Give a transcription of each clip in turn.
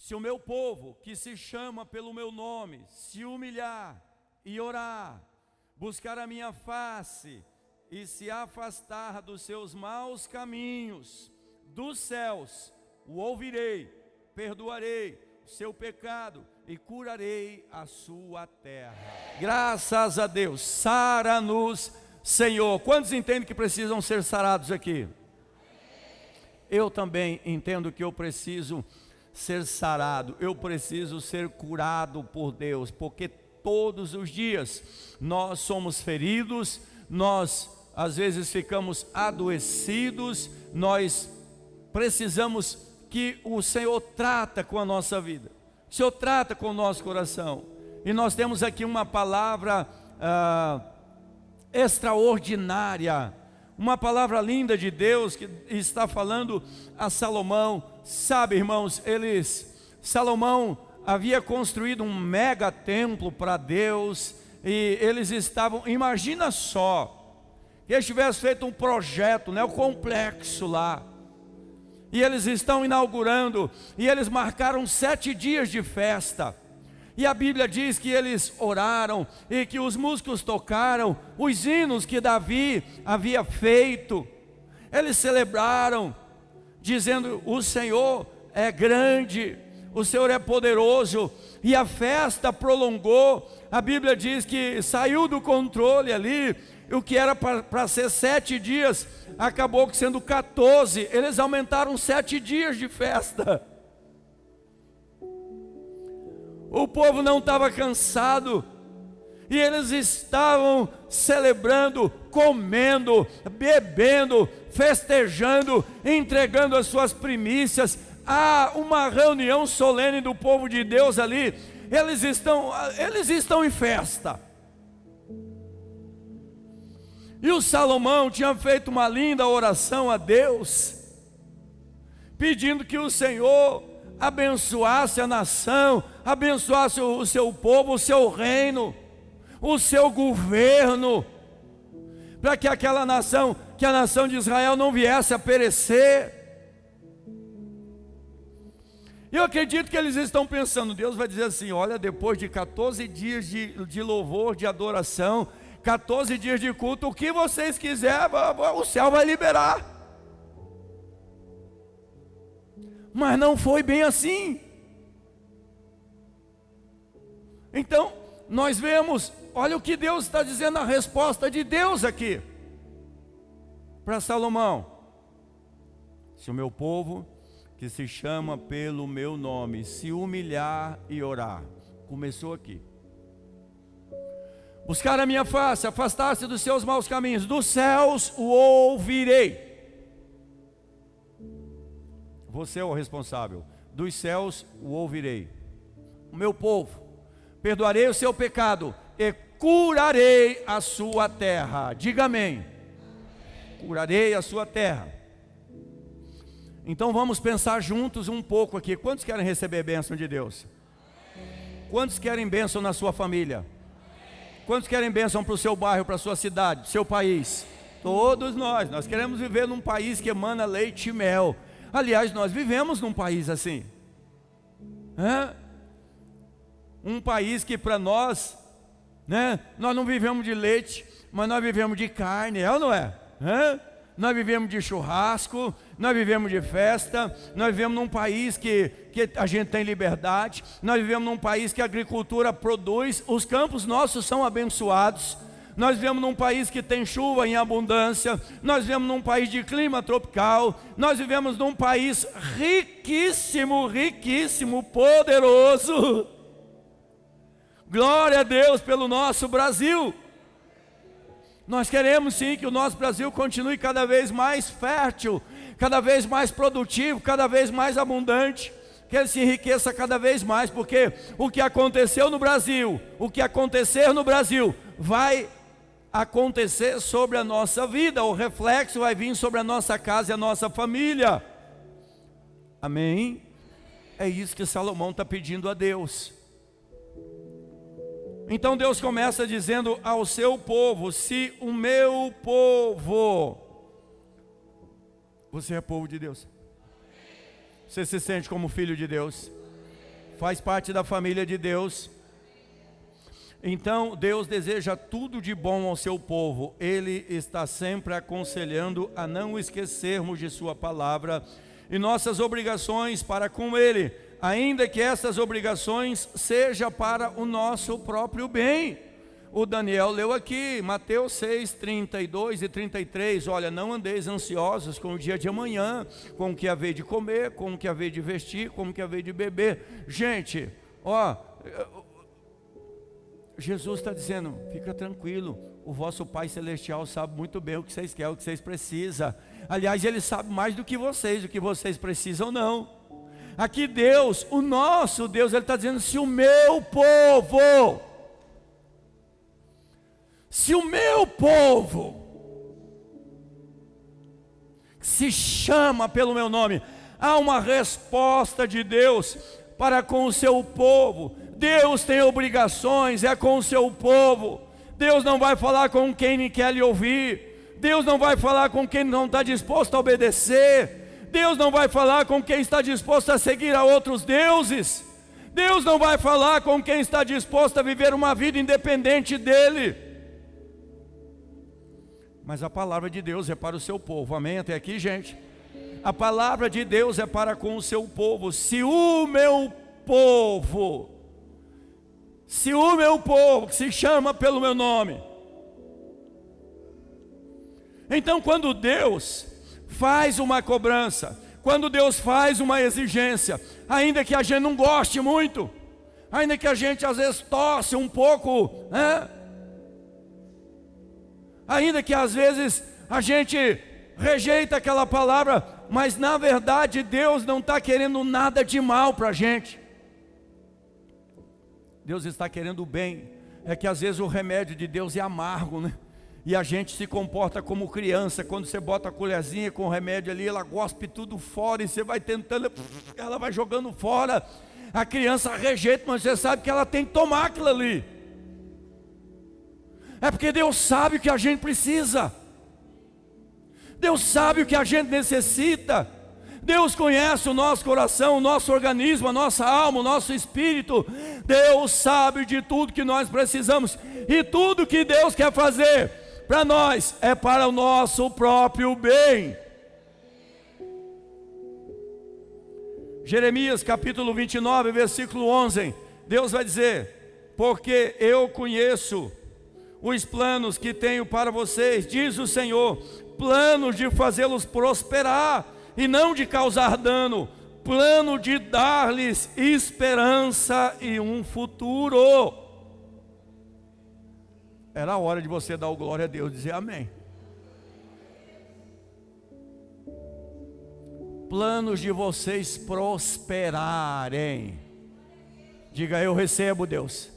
Se o meu povo, que se chama pelo meu nome, se humilhar e orar, buscar a minha face e se afastar dos seus maus caminhos, dos céus o ouvirei, perdoarei o seu pecado e curarei a sua terra. Graças a Deus, sara-nos, Senhor. Quantos entendem que precisam ser sarados aqui? Eu também entendo que eu preciso ser sarado, eu preciso ser curado por Deus, porque todos os dias nós somos feridos, nós às vezes ficamos adoecidos, nós precisamos que o Senhor trata com a nossa vida, o Senhor trata com o nosso coração. E nós temos aqui uma palavra extraordinária, uma palavra linda de Deus que está falando a Salomão. Sabe, irmãos, Salomão havia construído um mega templo para Deus, e eles estavam, imagina só, que eles tivessem feito um projeto, o complexo lá, e eles estão inaugurando, e eles marcaram 7 dias de festa, e a Bíblia diz que eles oraram, e que os músicos tocaram os hinos que Davi havia feito, eles celebraram, dizendo: o Senhor é grande, o Senhor é poderoso, e a festa prolongou. A Bíblia diz que saiu do controle ali, o que era para ser 7 dias, acabou sendo 14, eles aumentaram 7 dias de festa. O povo não estava cansado, e eles estavam celebrando, comendo, bebendo, festejando, entregando as suas primícias. Há uma reunião solene do povo de Deus ali, eles estão em festa. E o Salomão tinha feito uma linda oração a Deus, pedindo que o Senhor abençoasse a nação, abençoasse o seu povo, o seu reino, o seu governo, para que aquela nação, que a nação de Israel não viesse a perecer. Eu acredito que eles estão pensando, Deus vai dizer assim: olha, depois de 14 dias de louvor, de adoração, 14 dias de culto, o que vocês quiserem, o céu vai liberar. Mas não foi bem assim. Então, nós vemos, olha o que Deus está dizendo, a resposta de Deus aqui, para Salomão: se o meu povo, que se chama pelo meu nome, se humilhar e orar, começou aqui, buscar a minha face, afastar-se dos seus maus caminhos, dos céus o ouvirei. Você é o responsável, dos céus o ouvirei. O meu povo, perdoarei o seu pecado e curarei a sua terra. Diga amém. Curarei a sua terra. Então vamos pensar juntos um pouco aqui. Quantos querem receber bênção de Deus? Quantos querem bênção na sua família? Quantos querem bênção para o seu bairro, para a sua cidade, para o seu país? Todos nós queremos viver num país que emana leite e mel. Aliás, nós vivemos num país assim, um país que para nós, nós não vivemos de leite, mas nós vivemos de carne, é ou não é? Nós vivemos de churrasco, nós vivemos de festa, nós vivemos num país que a gente tem liberdade, nós vivemos num país que a agricultura produz, os campos nossos são abençoados, nós vivemos num país que tem chuva em abundância, nós vivemos num país de clima tropical, nós vivemos num país riquíssimo, riquíssimo, poderoso. Glória a Deus pelo nosso Brasil. Nós queremos sim que o nosso Brasil continue cada vez mais fértil, cada vez mais produtivo, cada vez mais abundante, que ele se enriqueça cada vez mais, porque o que aconteceu no Brasil, o que acontecer no Brasil, vai acontecer sobre a nossa vida, o reflexo vai vir sobre a nossa casa e a nossa família. Amém? É isso que Salomão está pedindo a Deus. Então Deus começa dizendo ao seu povo: se o meu povo, você é povo de Deus, você se sente como filho de Deus, faz parte da família de Deus. Então Deus deseja tudo de bom ao seu povo. Ele está sempre aconselhando a não esquecermos de sua palavra e nossas obrigações para com Ele, ainda que essas obrigações sejam para o nosso próprio bem. O Daniel leu aqui, Mateus 6, 32 e 33, olha, não andeis ansiosos com o dia de amanhã, com o que haver de comer, com o que haver de vestir, com o que haver de beber. Gente, ó, Jesus está dizendo, fica tranquilo, o vosso Pai Celestial sabe muito bem o que vocês querem, o que vocês precisam. Aliás, Ele sabe mais do que vocês, o que vocês precisam ou não. Aqui Deus, o nosso Deus, Ele está dizendo, se o meu povo se chama pelo meu nome, há uma resposta de Deus para com o seu povo. Deus tem obrigações, é com o seu povo. Deus não vai falar com quem não quer lhe ouvir. Deus não vai falar com quem não está disposto a obedecer. Deus não vai falar com quem está disposto a seguir a outros deuses. Deus não vai falar com quem está disposto a viver uma vida independente dEle. Mas a palavra de Deus é para o seu povo, amém? Até aqui, gente? A palavra de Deus é para com o seu povo. Se o meu povo, que se chama pelo meu nome. Então quando Deus faz uma cobrança, quando Deus faz uma exigência, ainda que a gente não goste muito, ainda que a gente às vezes torce um pouco, né? Ainda que às vezes a gente rejeita aquela palavra, mas na verdade Deus não está querendo nada de mal para a gente. Deus está querendo o bem. É que às vezes o remédio de Deus é amargo, né? E a gente se comporta como criança. Quando você bota a colherzinha com o remédio ali, ela gospe tudo fora e você vai tentando, ela vai jogando fora. A criança rejeita, mas você sabe que ela tem que tomar aquilo ali. É porque Deus sabe o que a gente precisa. Deus sabe o que a gente necessita. Deus conhece o nosso coração, o nosso organismo, a nossa alma, o nosso espírito. Deus sabe de tudo que nós precisamos. E tudo que Deus quer fazer para nós é para o nosso próprio bem. Jeremias capítulo 29, versículo 11. Deus vai dizer, porque eu conheço os planos que tenho para vocês, diz o Senhor, planos de fazê-los prosperar e não de causar dano, plano de dar-lhes esperança e um futuro. Era a hora de você dar o glória a Deus, dizer amém. Planos de vocês prosperarem. Diga, eu recebo, Deus.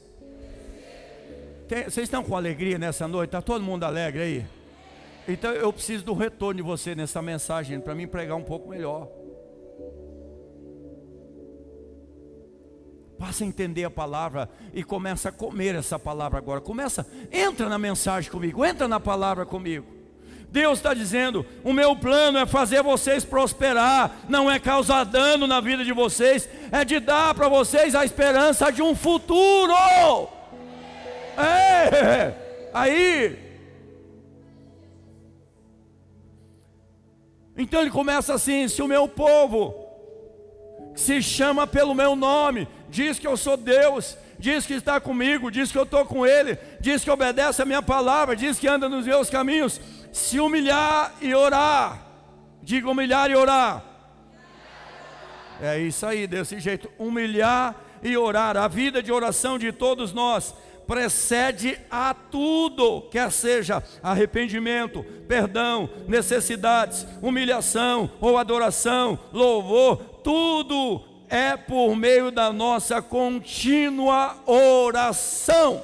Vocês estão com alegria nessa noite? Está todo mundo alegre aí? Então eu preciso do retorno de você nessa mensagem, para mim pregar um pouco melhor. Passa a entender a palavra e começa a comer essa palavra agora. Entra na mensagem comigo, entra na palavra comigo. Deus está dizendo, o meu plano é fazer vocês prosperar, não é causar dano na vida de vocês, é de dar para vocês a esperança de um futuro. Aí, então ele começa assim, se o meu povo, que se chama pelo meu nome, diz que eu sou Deus, diz que está comigo, diz que eu estou com ele, diz que obedece a minha palavra, diz que anda nos meus caminhos, se humilhar e orar, diga humilhar e orar, é isso aí, desse jeito, humilhar e orar. A vida de oração de todos nós precede a tudo, quer seja arrependimento, perdão, necessidades, humilhação ou adoração, louvor, tudo é por meio da nossa contínua oração.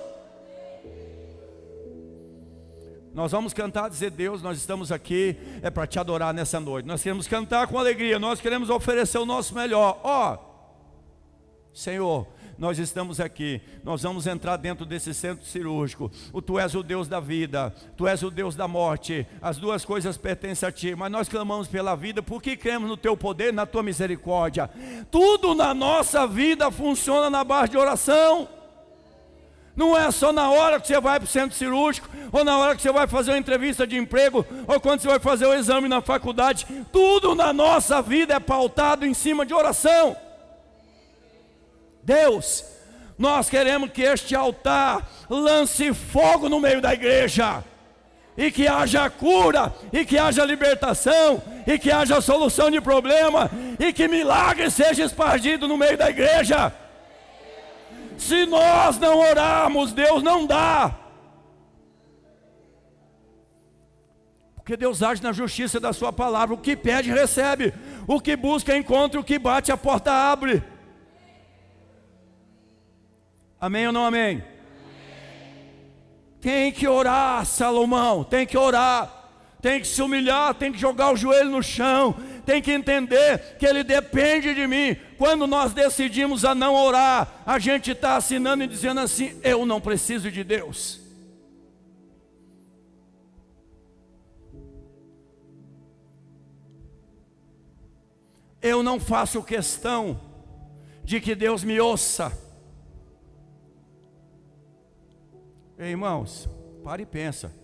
Nós vamos cantar, dizer, Deus, nós estamos aqui, é para te adorar nessa noite. Nós queremos cantar com alegria, nós queremos oferecer o nosso melhor. Senhor, nós estamos aqui, nós vamos entrar dentro desse centro cirúrgico. Tu és o Deus da vida, Tu és o Deus da morte, as duas coisas pertencem a Ti, mas nós clamamos pela vida porque cremos no Teu poder e na Tua misericórdia. Tudo na nossa vida funciona na base de oração. Não é só na hora que você vai para o centro cirúrgico, ou na hora que você vai fazer uma entrevista de emprego, ou quando você vai fazer o exame na faculdade. Tudo na nossa vida é pautado em cima de oração. Deus, nós queremos que este altar lance fogo no meio da igreja, e que haja cura, e que haja libertação, e que haja solução de problema, e que milagre seja espargido no meio da igreja. Se nós não orarmos, Deus não dá. Porque Deus age na justiça da sua palavra. O que pede, recebe. O que busca, encontra. O que bate, a porta abre. Amém ou não amém? Tem que orar, Salomão. Tem que orar. Tem que se humilhar, tem que jogar o joelho no chão, tem que entender que Ele depende de mim. Quando nós decidimos a não orar, a gente está assinando e dizendo assim: eu não preciso de Deus. Eu não faço questão de que Deus me ouça. Ei, irmãos, para e pensa.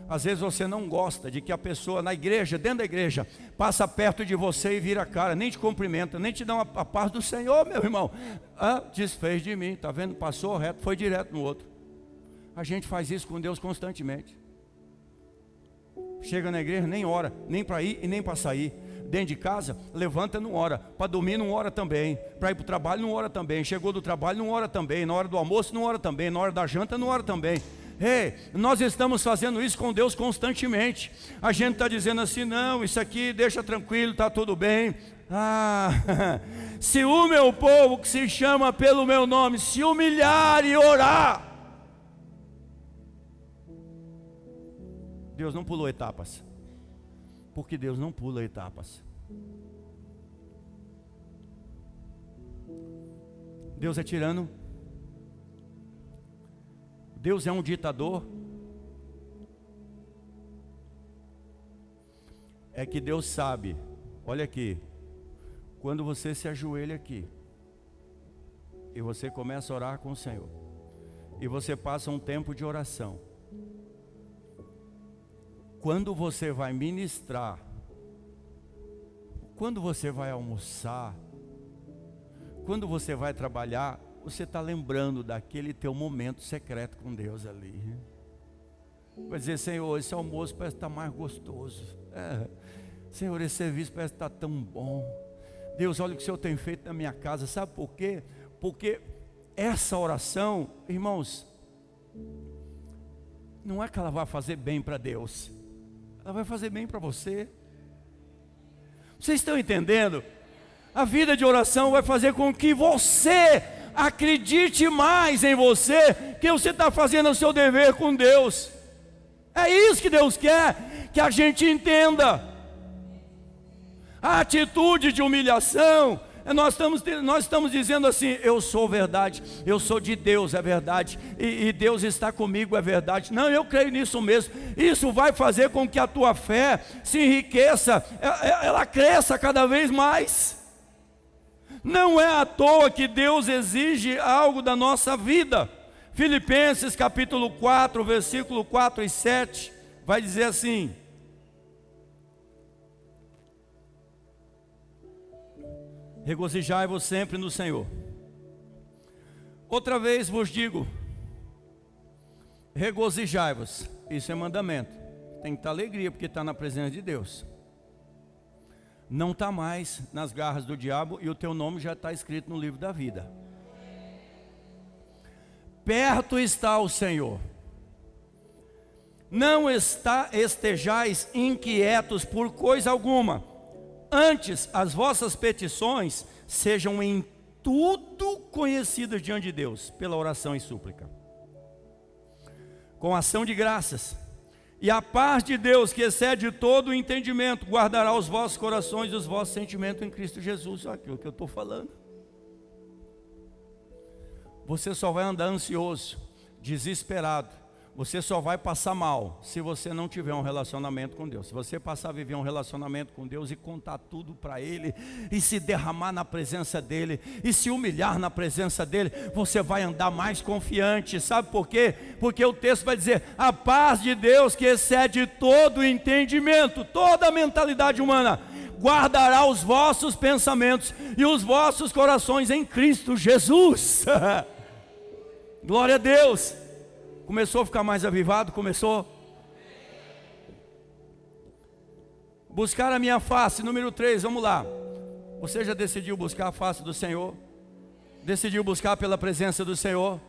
Às vezes você não gosta de que a pessoa na igreja, dentro da igreja, passa perto de você e vira a cara, nem te cumprimenta, nem te dá a paz do Senhor, meu irmão. Desfez de mim, está vendo? Passou reto, foi direto no outro. A gente faz isso com Deus constantemente. Chega na igreja, nem ora, nem para ir e nem para sair. Dentro de casa, levanta, não ora. Para dormir, não ora também. Para ir para o trabalho, não ora também. Chegou do trabalho, não ora também. Na hora do almoço, não ora também. Na hora da janta, não ora também. Ei, nós estamos fazendo isso com Deus constantemente. A gente está dizendo assim: não, isso aqui deixa tranquilo, está tudo bem. Se o meu povo que se chama pelo meu nome se humilhar e orar. Deus não pulou etapas. Porque Deus não pula etapas. Deus é tirano. Deus é um ditador. É que Deus sabe, olha aqui, quando você se ajoelha aqui, e você começa a orar com o Senhor, e você passa um tempo de oração, quando você vai ministrar, quando você vai almoçar, quando você vai trabalhar, você está lembrando daquele teu momento secreto com Deus ali. Vai dizer: Senhor, esse almoço parece estar mais gostoso. Senhor, esse serviço parece estar tão bom. Deus, olha o que o Senhor tem feito na minha casa. Sabe por quê? Porque essa oração, irmãos, não é que ela vai fazer bem para Deus, ela vai fazer bem para você. Vocês estão entendendo? A vida de oração vai fazer com que você acredite mais em você, que você está fazendo o seu dever com Deus. É isso que Deus quer que a gente entenda. A atitude de humilhação, nós estamos dizendo assim: eu sou verdade, eu sou de Deus, é verdade, e Deus está comigo, é verdade. Não, eu creio nisso mesmo. Isso vai fazer com que a tua fé se enriqueça, ela cresça cada vez mais. Não é à toa que Deus exige algo da nossa vida. Filipenses capítulo 4, versículo 4 e 7, vai dizer assim: regozijai-vos sempre no Senhor. Outra vez vos digo, regozijai-vos. Isso é mandamento. Tem que estar alegria, porque está na presença de Deus. Não está mais nas garras do diabo, e o teu nome já está escrito no livro da vida. Perto está o Senhor. Não estejais inquietos por coisa alguma. Antes, as vossas petições sejam em tudo conhecidas diante de Deus, pela oração e súplica, com ação de graças. E a paz de Deus, que excede todo o entendimento, guardará os vossos corações e os vossos sentimentos em Cristo Jesus. Olha aquilo que eu estou falando. você só vai andar ansioso, desesperado, você só vai passar mal se você não tiver um relacionamento com Deus. Se você passar a viver um relacionamento com Deus e contar tudo para Ele, e se derramar na presença dEle, e se humilhar na presença dEle, você vai andar mais confiante. Sabe por quê? Porque o texto vai dizer: a paz de Deus que excede todo o entendimento, toda a mentalidade humana, guardará os vossos pensamentos e os vossos corações em Cristo Jesus. Glória a Deus. Começou a ficar mais avivado? Começou? Buscar a minha face, número 3, vamos lá. Você já decidiu buscar a face do Senhor? Decidiu buscar pela presença do Senhor?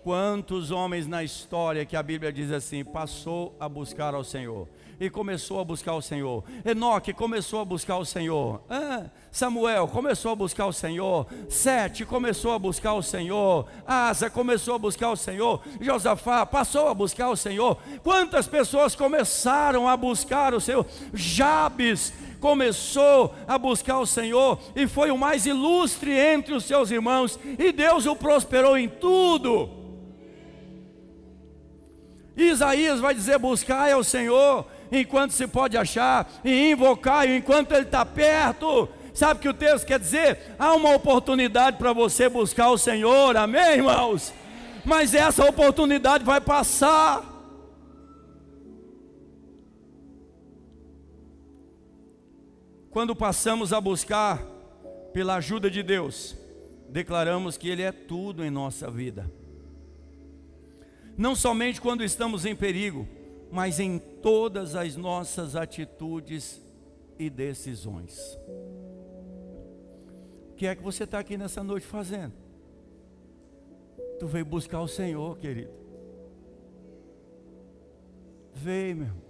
Quantos homens na história que a Bíblia diz assim, passou a buscar ao Senhor e começou a buscar o Senhor? Enoque começou a buscar o Senhor, Samuel começou a buscar o Senhor, Sete começou a buscar o Senhor, Asa começou a buscar o Senhor, Josafá passou a buscar o Senhor. Quantas pessoas começaram a buscar o Senhor? Jabes começou a buscar o Senhor e foi o mais ilustre entre os seus irmãos, e Deus o prosperou em tudo. Isaías vai dizer: buscai ao Senhor enquanto se pode achar, e invocai-o enquanto Ele está perto. Sabe o que o texto quer dizer? Há uma oportunidade para você buscar o Senhor, amém, irmãos? Mas essa oportunidade vai passar. Quando passamos a buscar pela ajuda de Deus, declaramos que Ele é tudo em nossa vida. Não somente quando estamos em perigo, mas em todas as nossas atitudes e decisões. O que é que você está aqui nessa noite fazendo? Tu veio buscar o Senhor, querido. Veio, meu irmão.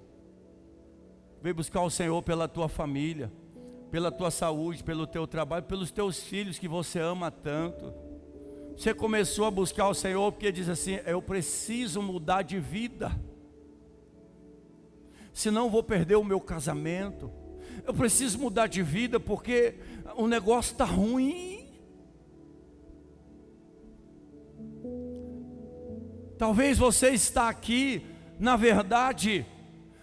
Veio buscar o Senhor pela tua família, pela tua saúde, pelo teu trabalho, pelos teus filhos que você ama tanto. Você começou a buscar o Senhor porque diz assim: eu preciso mudar de vida, senão vou perder o meu casamento. Eu preciso mudar de vida porque o negócio está ruim. Talvez você está aqui, na verdade,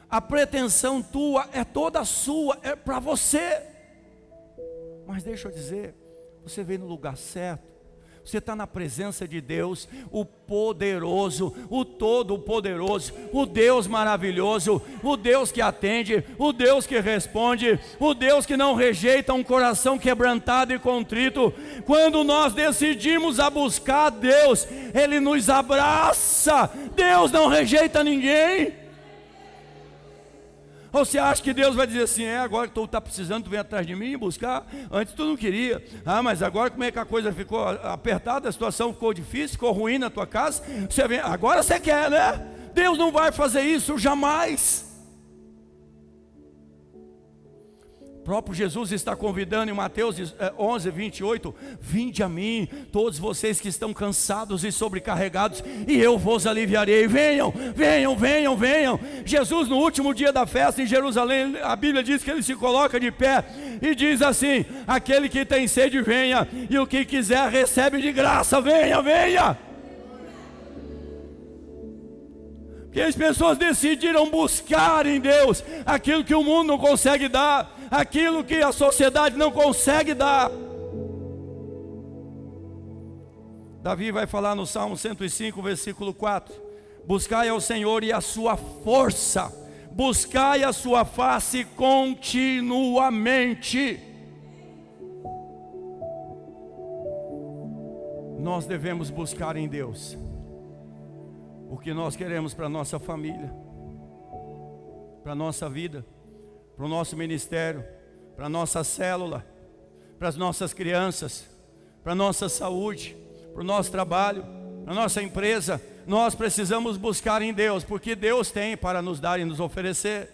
a pretensão tua é toda sua, é para você. Mas deixa eu dizer, você veio no lugar certo. Você está na presença de Deus, o poderoso, o todo-poderoso, o Deus maravilhoso, o Deus que atende, o Deus que responde, o Deus que não rejeita um coração quebrantado e contrito. Quando nós decidimos a buscar Deus, Ele nos abraça. Deus não rejeita ninguém. Ou você acha que Deus vai dizer assim: agora que tu está precisando, tu vem atrás de mim e buscar? Antes tu não queria. Mas agora como é que a coisa ficou apertada, a situação ficou difícil, ficou ruim na tua casa, você vem, agora você quer, né? Deus não vai fazer isso jamais. O próprio Jesus está convidando em Mateus 11, 28, vinde a mim, todos vocês que estão cansados e sobrecarregados, e eu vos aliviarei. Venham, venham, venham, venham. Jesus, no último dia da festa em Jerusalém, a Bíblia diz que Ele se coloca de pé e diz assim: aquele que tem sede, venha, e o que quiser recebe de graça. Venha, venha. Que as pessoas decidiram buscar em Deus aquilo que o mundo não consegue dar, aquilo que a sociedade não consegue dar. Davi vai falar no Salmo 105, versículo 4: buscai ao Senhor e a sua força, buscai a sua face continuamente. Nós devemos buscar em Deus o que nós queremos para a nossa família, para a nossa vida, para o nosso ministério, para a nossa célula, para as nossas crianças, para a nossa saúde, para o nosso trabalho, para a nossa empresa. Nós precisamos buscar em Deus, porque Deus tem para nos dar e nos oferecer.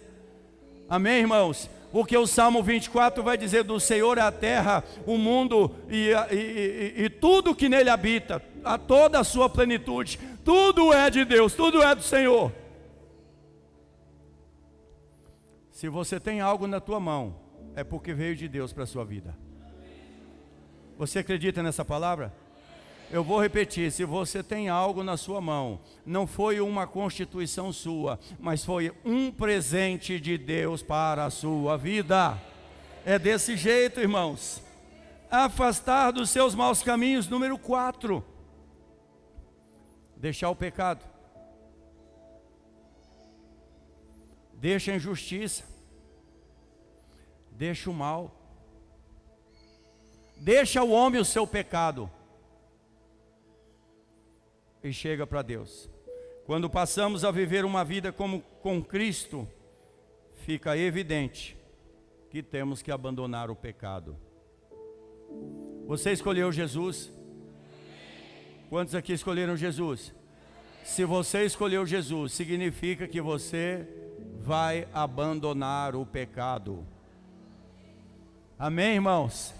Amém, irmãos? O que o Salmo 24 vai dizer: do Senhor é a terra, o mundo e tudo que nele habita, a toda a sua plenitude. Tudo é de Deus, tudo é do Senhor. Se você tem algo na tua mão, é porque veio de Deus para a sua vida. Você acredita nessa palavra? Eu vou repetir, se você tem algo na sua mão, não foi uma constituição sua, mas foi um presente de Deus para a sua vida. É desse jeito, irmãos. Afastar dos seus maus caminhos, número 4. Deixar o pecado. Deixa a injustiça. Deixa o mal. Deixa o homem o seu pecado. E chega para Deus. Quando passamos a viver uma vida como com Cristo, fica evidente que temos que abandonar o pecado. Você escolheu Jesus? Quantos aqui escolheram Jesus? Se você escolheu Jesus, significa que você vai abandonar o pecado. Amém, irmãos?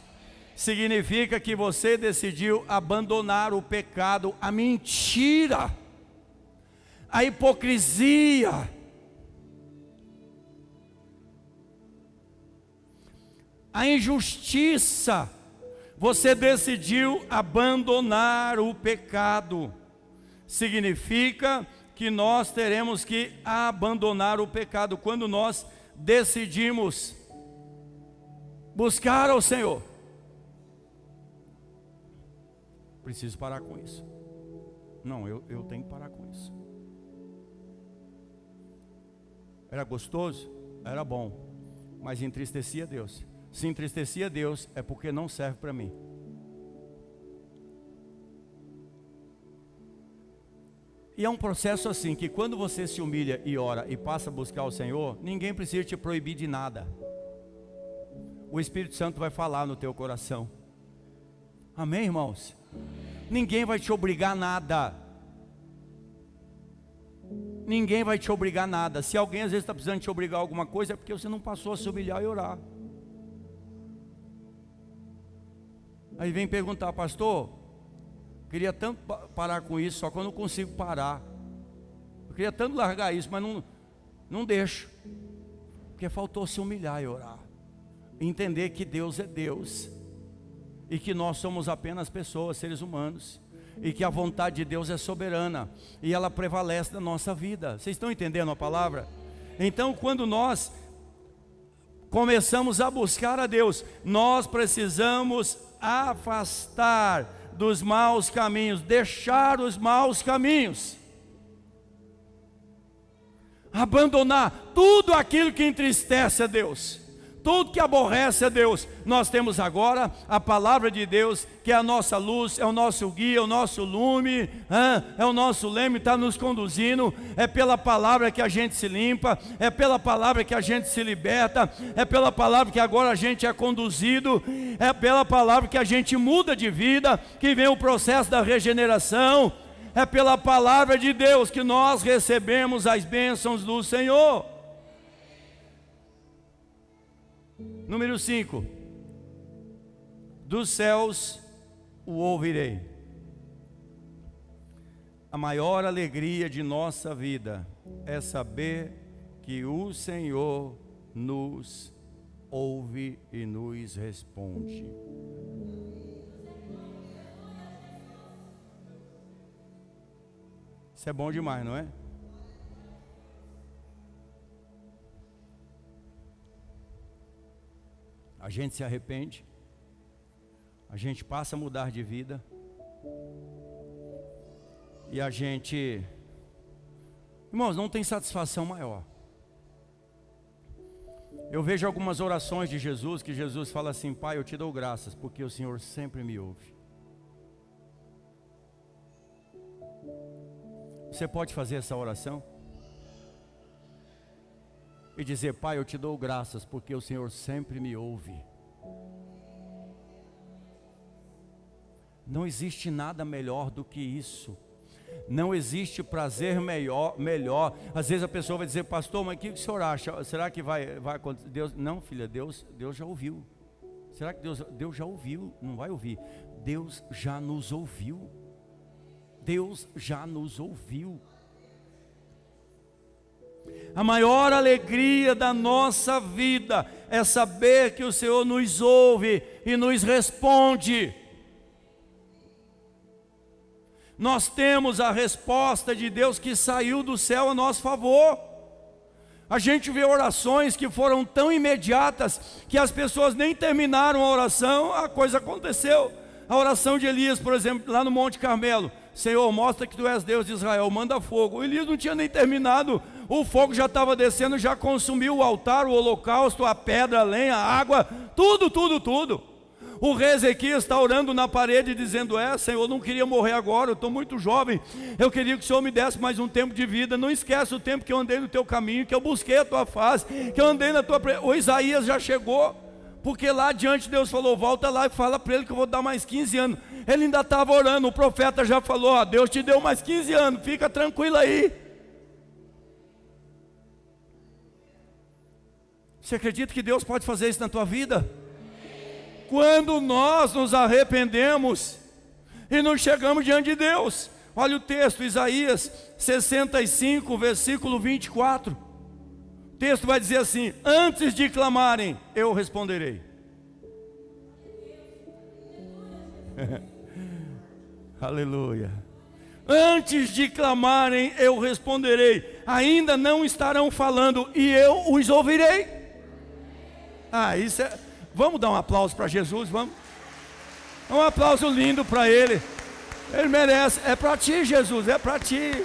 Significa que você decidiu abandonar o pecado, a mentira, a hipocrisia, a injustiça. Você decidiu abandonar o pecado. Significa que nós teremos que abandonar o pecado quando nós decidimos buscar ao Senhor. Preciso parar com isso. Não, eu tenho que parar com isso. Era gostoso? Era bom, mas entristecia Deus. Se entristecia Deus, é porque não serve para mim. E é um processo assim, que quando você se humilha e ora e passa a buscar o Senhor, ninguém precisa te proibir de nada. O Espírito Santo vai falar no teu coração. Amém, irmãos? Ninguém vai te obrigar a nada. Ninguém vai te obrigar a nada. Se alguém às vezes está precisando te obrigar a alguma coisa, é porque você não passou a se humilhar e orar. Aí vem perguntar, pastor, queria tanto parar com isso, só que eu não consigo parar. Eu queria tanto largar isso, mas não deixo. Porque faltou se humilhar e orar. Entender que Deus é Deus. E que nós somos apenas pessoas, seres humanos. E que a vontade de Deus é soberana. E ela prevalece na nossa vida. Vocês estão entendendo a palavra? Então, quando nós começamos a buscar a Deus, nós precisamos afastar dos maus caminhos, deixar os maus caminhos, abandonar tudo aquilo que entristece a Deus, tudo que aborrece a Deus. Nós temos agora a palavra de Deus, que é a nossa luz, é o nosso guia, é o nosso lume, é o nosso leme, está nos conduzindo. É pela palavra que a gente se limpa, é pela palavra que a gente se liberta, é pela palavra que agora a gente é conduzido, é pela palavra que a gente muda de vida, que vem o processo da regeneração. É pela palavra de Deus que nós recebemos as bênçãos do Senhor. Número 5. Dos céus o ouvirei. A maior alegria de nossa vida é saber que o Senhor nos ouve e nos responde. Isso é bom demais, não é? A gente se arrepende, a gente passa a mudar de vida, e a gente, irmãos, não tem satisfação maior. Eu vejo algumas orações de Jesus, que Jesus fala assim: Pai, eu te dou graças, porque o Senhor sempre me ouve. Você pode fazer essa oração? E dizer: Pai, eu te dou graças, porque o Senhor sempre me ouve. Não existe nada melhor do que isso. Não existe prazer melhor. Às vezes a pessoa vai dizer: pastor, mas o que o senhor acha? Será que vai acontecer? Deus, não, filha, Deus já ouviu. Será que Deus já ouviu? Não vai ouvir. Deus já nos ouviu. Deus já nos ouviu. A maior alegria da nossa vida é saber que o Senhor nos ouve e nos responde. Nós temos a resposta de Deus que saiu do céu a nosso favor. A gente vê orações que foram tão imediatas que as pessoas nem terminaram a oração, a coisa aconteceu. A oração de Elias, por exemplo, lá no Monte Carmelo: Senhor, mostra que tu és Deus de Israel, manda fogo. O Elias não tinha nem terminado, o fogo já estava descendo, já consumiu o altar, o holocausto, a pedra, a lenha, a água, tudo. O rei Ezequias está orando na parede dizendo: Senhor, eu não queria morrer agora, eu estou muito jovem, eu queria que o Senhor me desse mais um tempo de vida. Não esquece o tempo que eu andei no teu caminho, que eu busquei a tua face, que eu andei na tua presença. O Isaías já chegou, porque lá adiante Deus falou: volta lá e fala para ele que eu vou dar mais 15 anos. Ele ainda estava orando, o profeta já falou: Deus te deu mais 15 anos, fica tranquilo aí. Você acredita que Deus pode fazer isso na tua vida? Quando nós nos arrependemos e nos chegamos diante de Deus. Olha o texto, Isaías 65, versículo 24. O texto vai dizer assim: antes de clamarem, eu responderei. Aleluia. Antes de clamarem, eu responderei. Ainda não estarão falando e eu os ouvirei. Isso é... Vamos dar um aplauso para Jesus, vamos? Um aplauso lindo para Ele. Ele merece. É para ti, Jesus, é para ti.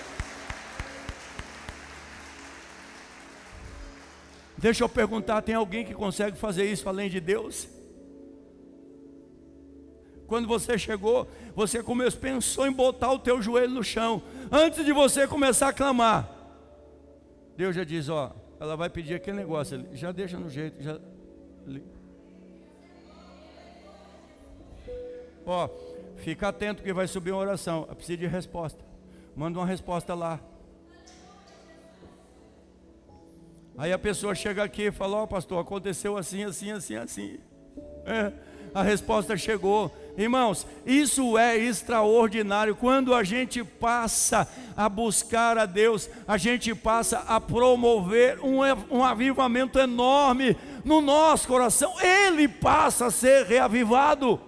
Deixa eu perguntar, tem alguém que consegue fazer isso além de Deus? Quando você chegou, você pensou em botar o teu joelho no chão. Antes de você começar a clamar, Deus já diz: ela vai pedir aquele negócio, já deixa no jeito, já... Fica atento que vai subir uma oração, precisa de resposta. Manda uma resposta lá. Aí a pessoa chega aqui e fala: pastor, aconteceu assim. A resposta chegou. Irmãos, isso é extraordinário. Quando a gente passa a buscar a Deus, a gente passa a promover um avivamento enorme no nosso coração. Ele passa a ser reavivado.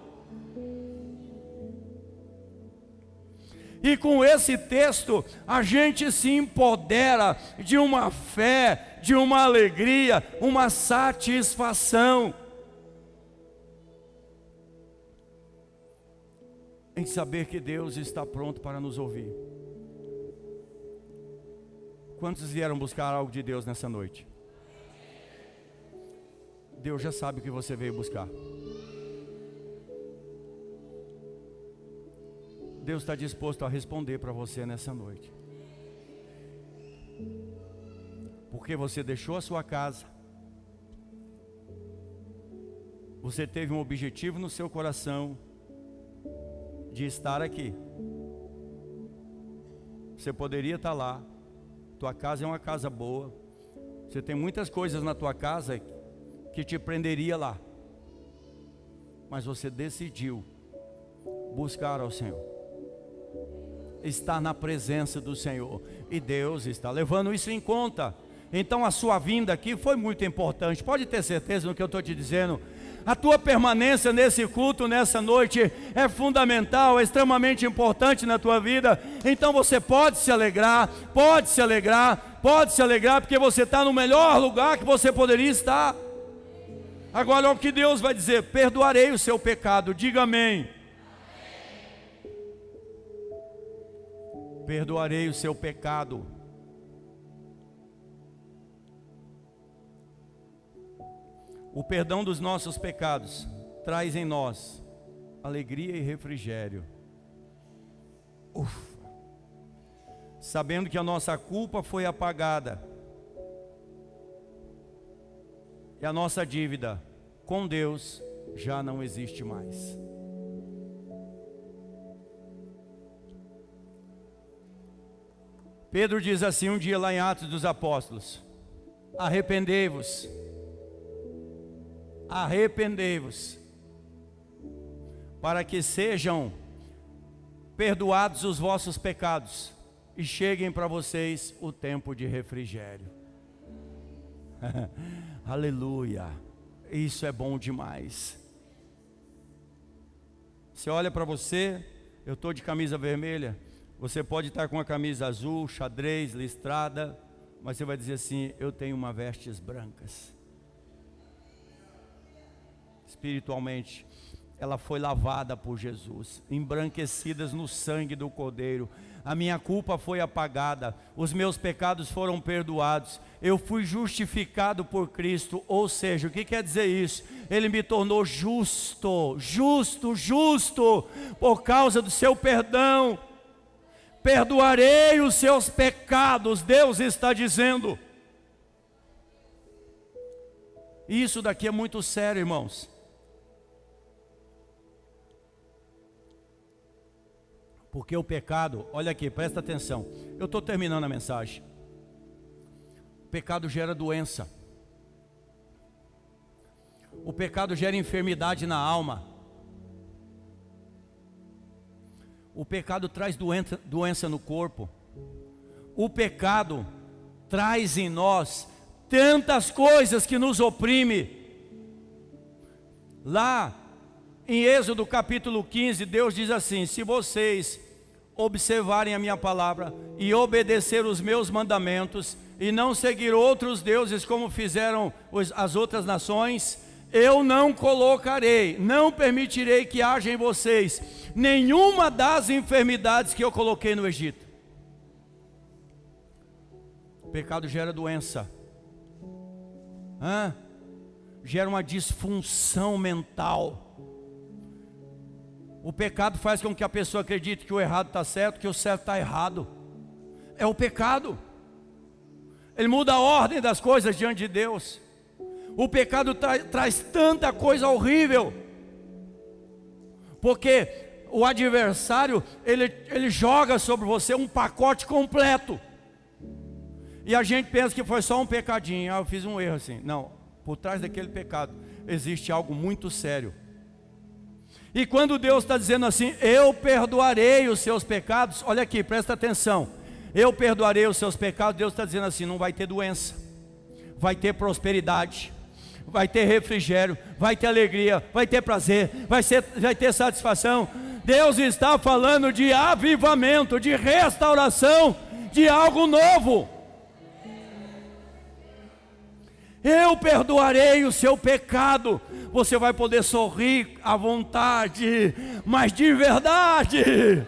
E com esse texto, a gente se empodera de uma fé, de uma alegria, uma satisfação em saber que Deus está pronto para nos ouvir. Quantos vieram buscar algo de Deus nessa noite? Deus já sabe o que você veio buscar. Deus está disposto a responder para você nessa noite. Porque você deixou a sua casa, você teve um objetivo no seu coração de estar aqui. Você poderia estar lá, tua casa é uma casa boa, você tem muitas coisas na tua casa que te prenderia lá, mas você decidiu buscar ao Senhor, estar na presença do Senhor, e Deus está levando isso em conta. Então a sua vinda aqui foi muito importante, pode ter certeza no que eu estou te dizendo. A tua permanência nesse culto, nessa noite, é fundamental, é extremamente importante na tua vida. Então você pode se alegrar, porque você está no melhor lugar que você poderia estar. Agora olha o que Deus vai dizer: perdoarei o seu pecado. Diga amém. Perdoarei o seu pecado. O perdão dos nossos pecados traz em nós alegria e refrigério. Ufa. Sabendo que a nossa culpa foi apagada e a nossa dívida com Deus já não existe mais. Pedro diz assim um dia lá em Atos dos Apóstolos: arrependei-vos, para que sejam perdoados os vossos pecados e cheguem para vocês o tempo de refrigério. Aleluia, isso é bom demais. Você olha para você, eu estou de camisa vermelha, Você pode estar com a camisa azul, xadrez, listrada, mas você vai dizer assim: eu tenho uma vestes brancas. Espiritualmente, ela foi lavada por Jesus, embranquecidas no sangue do Cordeiro. A minha culpa foi apagada, os meus pecados foram perdoados, eu fui justificado por Cristo. Ou seja, o que quer dizer isso? Ele me tornou justo, por causa do seu perdão. Perdoarei os seus pecados, Deus está dizendo. Isso daqui é muito sério, irmãos. Porque o pecado, olha aqui, presta atenção. Eu estou terminando a mensagem. O pecado gera doença. O pecado gera enfermidade na alma. O pecado traz doença no corpo. O pecado traz em nós tantas coisas que nos oprime. Lá em Êxodo capítulo 15, Deus diz assim: se vocês observarem a minha palavra e obedecer os meus mandamentos e não seguir outros deuses como fizeram as outras nações, eu não colocarei, não permitirei que haja em vocês nenhuma das enfermidades que eu coloquei no Egito. O pecado gera doença, gera uma disfunção mental. O pecado faz com que a pessoa acredite que o errado está certo, que o certo está errado. É o pecado. Ele muda a ordem das coisas diante de Deus. O pecado traz tanta coisa horrível, porque o adversário, ele joga sobre você um pacote completo. E a gente pensa que foi só um pecadinho, eu fiz um erro assim. Não, por trás daquele pecado existe algo muito sério. E quando Deus está dizendo assim: eu perdoarei os seus pecados, olha aqui, presta atenção. Eu perdoarei os seus pecados, Deus está dizendo assim: não vai ter doença, vai ter prosperidade, vai ter refrigério, vai ter alegria, vai ter prazer, vai ter satisfação. Deus está falando de avivamento, de restauração, de algo novo. Eu perdoarei o seu pecado. Você vai poder sorrir à vontade, mas de verdade.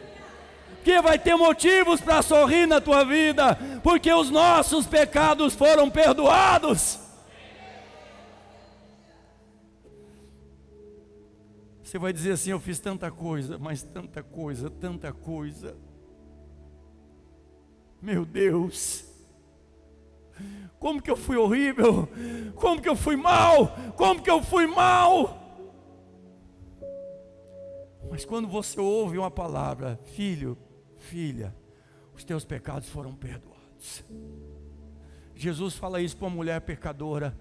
Que vai ter motivos para sorrir na tua vida, porque os nossos pecados foram perdoados. Você vai dizer assim: eu fiz tanta coisa, mas tanta coisa, tanta coisa. Meu Deus, como que eu fui horrível, como que eu fui mal, como que eu fui mal. Mas quando você ouve uma palavra: filho, filha, os teus pecados foram perdoados. Jesus fala isso para uma mulher pecadora.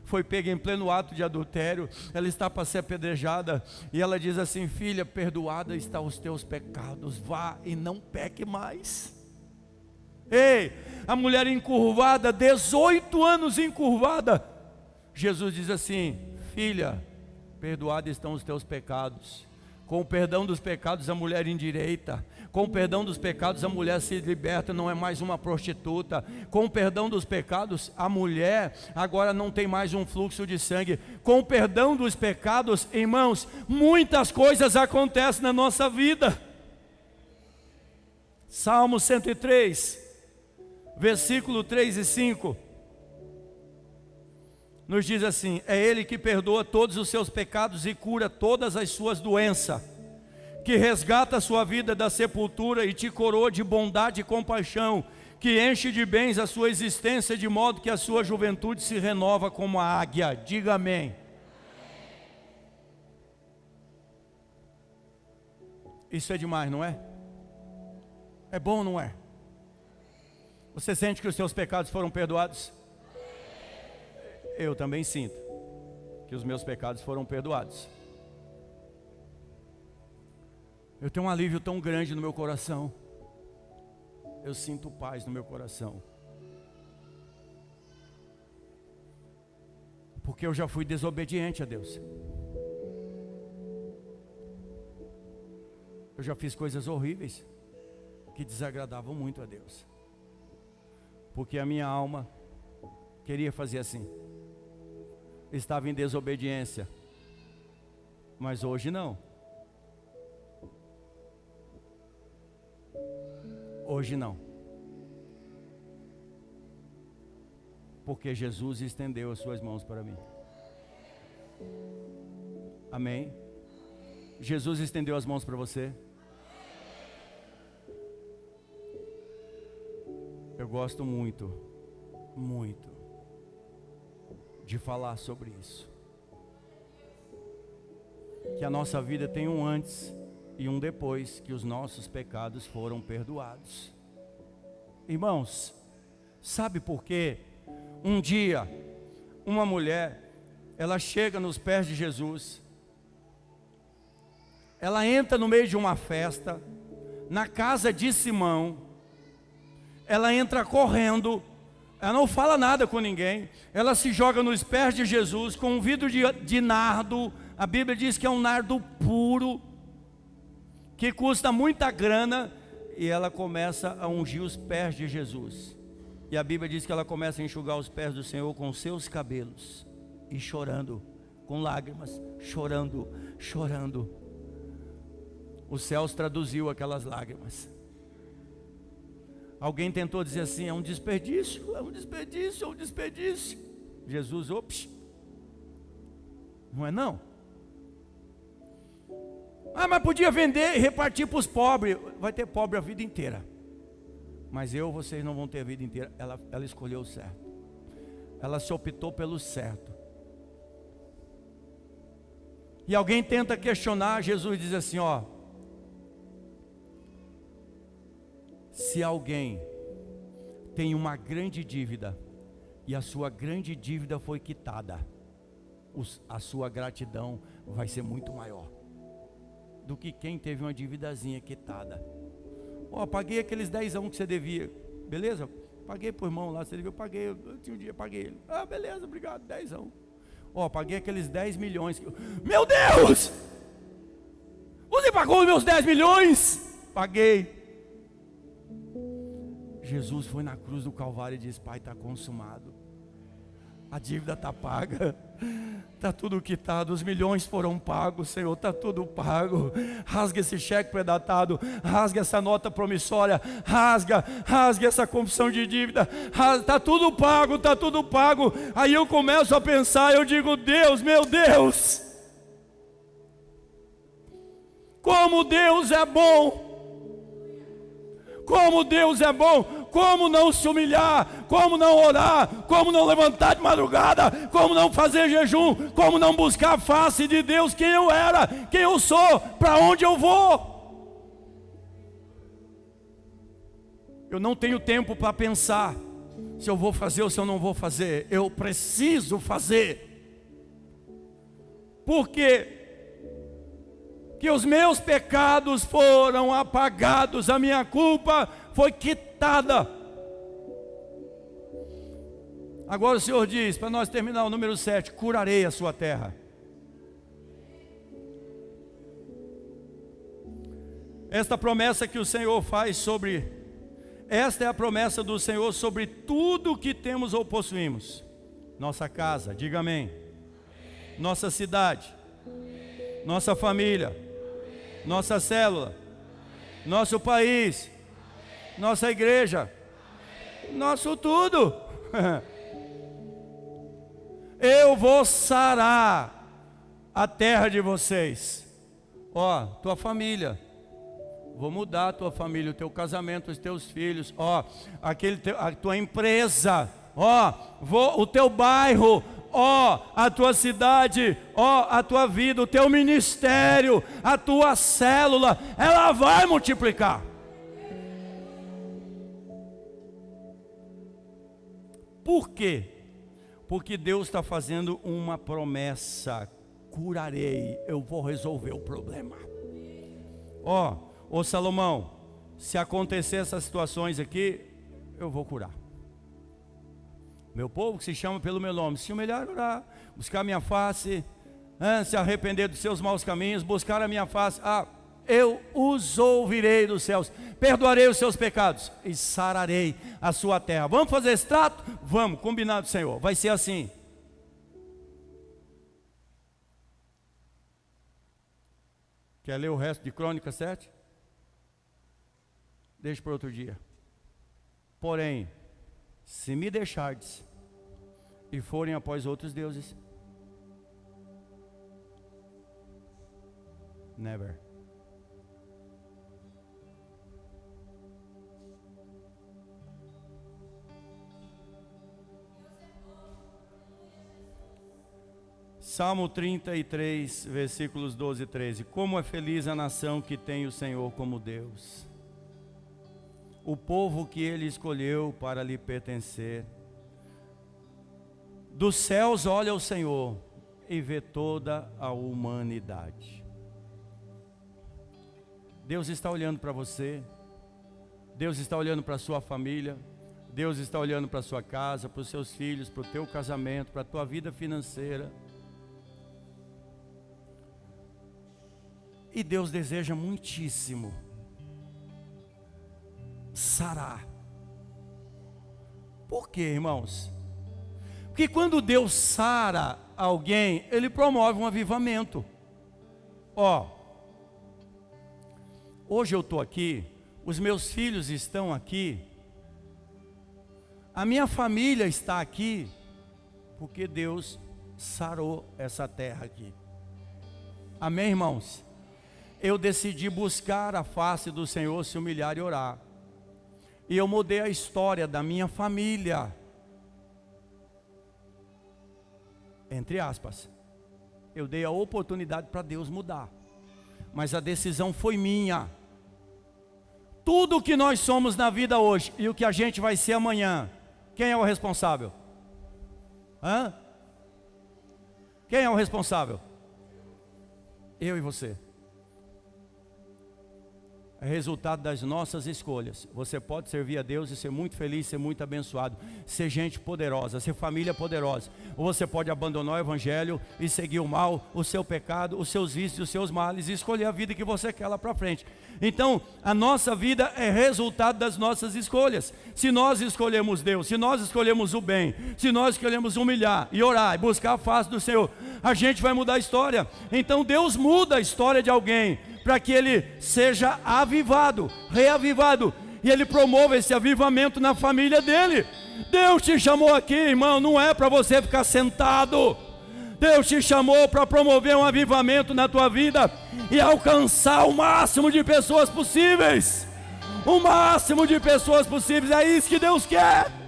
Foi pega em pleno ato de adultério, ela está para ser apedrejada, e ela diz assim: filha, perdoada estão os teus pecados, vá e não peque mais. Ei, a mulher encurvada, 18 anos encurvada, Jesus diz assim: filha, perdoados estão os teus pecados. Com o perdão dos pecados a mulher endireita. Com o perdão dos pecados a mulher se liberta, não é mais uma prostituta. Com o perdão dos pecados a mulher agora não tem mais um fluxo de sangue. Com o perdão dos pecados, irmãos, muitas coisas acontecem na nossa vida. Salmo 103, versículo 3 e 5 nos diz assim: é Ele que perdoa todos os seus pecados e cura todas as suas doenças, que resgata a sua vida da sepultura e te coroa de bondade e compaixão, que enche de bens a sua existência, de modo que a sua juventude se renova como a águia. Diga amém. Isso é demais, não é? É bom, não é? Você sente que os seus pecados foram perdoados? Eu também sinto que os meus pecados foram perdoados. Eu tenho um alívio tão grande no meu coração. Eu sinto paz no meu coração. Porque eu já fui desobediente a Deus. Eu já fiz coisas horríveis que desagradavam muito a Deus, porque a minha alma queria fazer assim, estava em desobediência, mas hoje não. Hoje não, porque Jesus estendeu as suas mãos para mim. Amém? Jesus estendeu as mãos para você. Eu gosto muito, muito de falar sobre isso. Que a nossa vida tem um antes e um depois que os nossos pecados foram perdoados. Irmãos, sabe por quê? Um dia, uma mulher, ela chega nos pés de Jesus, ela entra no meio de uma festa, na casa de Simão, ela entra correndo, ela não fala nada com ninguém, ela se joga nos pés de Jesus com um vidro de nardo, a Bíblia diz que é um nardo puro, que custa muita grana, e ela começa a ungir os pés de Jesus, e a Bíblia diz que ela começa a enxugar os pés do Senhor com seus cabelos, e chorando, com lágrimas, chorando, chorando. Os céus traduziu aquelas lágrimas. Alguém tentou dizer assim, é um desperdício, é um desperdício, é um desperdício. Jesus, ops, não é não? Ah, mas podia vender e repartir para os pobres. Vai ter pobre a vida inteira, mas vocês não vão ter a vida inteira. Ela escolheu o certo, ela se optou pelo certo. E alguém tenta questionar, Jesus diz assim, ó, se alguém tem uma grande dívida e a sua grande dívida foi quitada, a sua gratidão vai ser muito maior do que quem teve uma dívidazinha quitada. Ó, paguei aqueles 10 que você devia, beleza? Paguei por irmão lá, você devia, eu paguei, eu tinha um dia, paguei ele. Ah, beleza, obrigado, 10. Ó, paguei aqueles 10 milhões. Meu Deus! Você pagou os meus 10 milhões? Paguei. Jesus foi na cruz do Calvário e disse, Pai, está consumado. A dívida está paga. Está tudo quitado, os milhões foram pagos, Senhor, está tudo pago. Rasga esse cheque predatado, rasga essa nota promissória, rasga essa confissão de dívida, está tudo pago, está tudo pago. Aí eu começo a pensar, eu digo, Deus, meu Deus, como Deus é bom, como Deus é bom. Como não se humilhar, como não orar, como não levantar de madrugada, como não fazer jejum, como não buscar a face de Deus, quem eu era, quem eu sou, para onde eu vou. Eu não tenho tempo para pensar se eu vou fazer ou se eu não vou fazer. Eu preciso fazer. Por quê? Que os meus pecados foram apagados, a minha culpa foi quitada. Agora o Senhor diz, para nós terminar o número 7, curarei a sua terra. Esta promessa que o Senhor faz sobre, esta é a promessa do Senhor sobre tudo que temos ou possuímos. Nossa casa, diga amém. Nossa cidade, nossa família, nossa célula, nosso país, nossa igreja, nosso tudo. Eu vou sarar a terra de vocês. Ó, tua família, vou mudar a tua família, o teu casamento, os teus filhos, ó, a tua empresa, ó, o teu bairro, ó, a tua cidade, ó, a tua vida, o teu ministério, a tua célula, ela vai multiplicar. Por quê? Porque Deus está fazendo uma promessa, curarei, eu vou resolver o problema. Ó Salomão, se acontecer essas situações aqui, eu vou curar. Meu povo que se chama pelo meu nome, se humilhar, orar, buscar a minha face, se arrepender dos seus maus caminhos, buscar a minha face, eu os ouvirei dos céus, perdoarei os seus pecados e sararei a sua terra. Vamos fazer esse trato? Vamos, combinado, Senhor, vai ser assim. Quer ler o resto de Crônicas 7? Deixa para outro dia. Porém, se me deixardes e forem após outros deuses, never. Salmo 33, versículos 12 e 13. Como é feliz a nação que tem o Senhor como Deus, o povo que Ele escolheu para lhe pertencer. Dos céus olha o Senhor e vê toda a humanidade. Deus está olhando para você, Deus está olhando para a sua família, Deus está olhando para a sua casa, para os seus filhos, para o teu casamento, para a tua vida financeira. E Deus deseja muitíssimo sarar. Por quê, irmãos? Porque quando Deus sara alguém, Ele promove um avivamento. Hoje eu estou aqui, os meus filhos estão aqui, a minha família está aqui, porque Deus sarou essa terra aqui. Amém, irmãos? Eu decidi buscar a face do Senhor, se humilhar e orar. E eu mudei a história da minha família. Entre aspas. Eu dei a oportunidade para Deus mudar. Mas a decisão foi minha. Tudo o que nós somos na vida hoje e o que a gente vai ser amanhã, quem é o responsável? Quem é o responsável? Eu e você. É resultado das nossas escolhas. Você pode servir a Deus e ser muito feliz, ser muito abençoado, ser gente poderosa, ser família poderosa. Ou você pode abandonar o evangelho e seguir o mal, o seu pecado, os seus vícios, os seus males e escolher a vida que você quer lá para frente. Então, a nossa vida é resultado das nossas escolhas. Se nós escolhemos Deus, se nós escolhemos o bem, se nós escolhemos humilhar e orar e buscar a face do Senhor, a gente vai mudar a história. Então Deus muda a história de alguém para que ele seja avivado, reavivado, e ele promova esse avivamento na família dele. Deus te chamou aqui, irmão, não é para você ficar sentado. Deus te chamou para promover um avivamento na tua vida e alcançar o máximo de pessoas possíveis. O máximo de pessoas possíveis, é isso que Deus quer.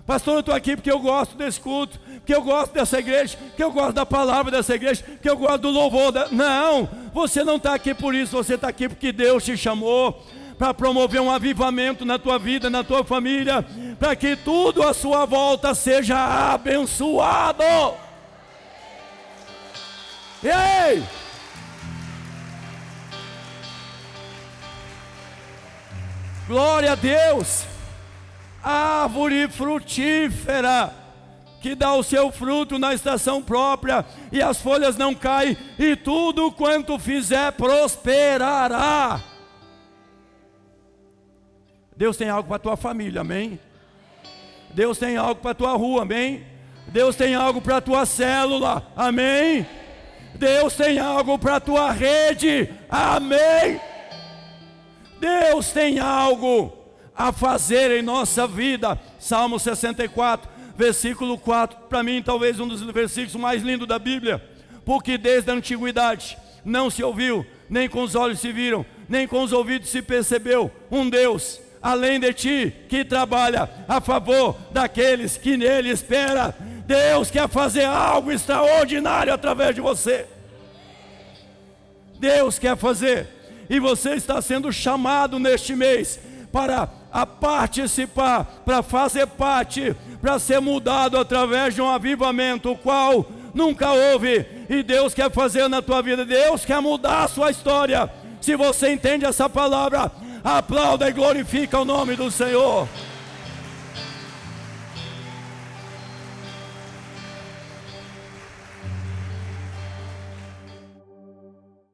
Pastor, eu estou aqui porque eu gosto desse culto, porque eu gosto dessa igreja, porque eu gosto da palavra dessa igreja, porque eu gosto do louvor. Não, você não está aqui por isso, você está aqui porque Deus te chamou para promover um avivamento na tua vida, na tua família, para que tudo à sua volta seja abençoado. Ei! Glória a Deus! Árvore frutífera, que dá o seu fruto na estação própria, e as folhas não caem, e tudo quanto fizer prosperará. Deus tem algo para a tua família, amém? Deus tem algo para a tua rua, amém? Deus tem algo para a tua célula, amém? Deus tem algo para a tua rede, amém? Deus tem algo a fazer em nossa vida. Salmo 64, versículo 4, para mim talvez um dos versículos mais lindos da Bíblia. Porque desde a antiguidade não se ouviu, nem com os olhos se viram, nem com os ouvidos se percebeu um Deus além de ti, que trabalha a favor daqueles que nele esperam. Deus quer fazer algo extraordinário através de você. Deus quer fazer, e você está sendo chamado neste mês para participar, para fazer parte, para ser mudado através de um avivamento, o qual nunca houve, e Deus quer fazer na tua vida. Deus quer mudar a sua história. Se você entende essa palavra, aplauda e glorifica o nome do Senhor.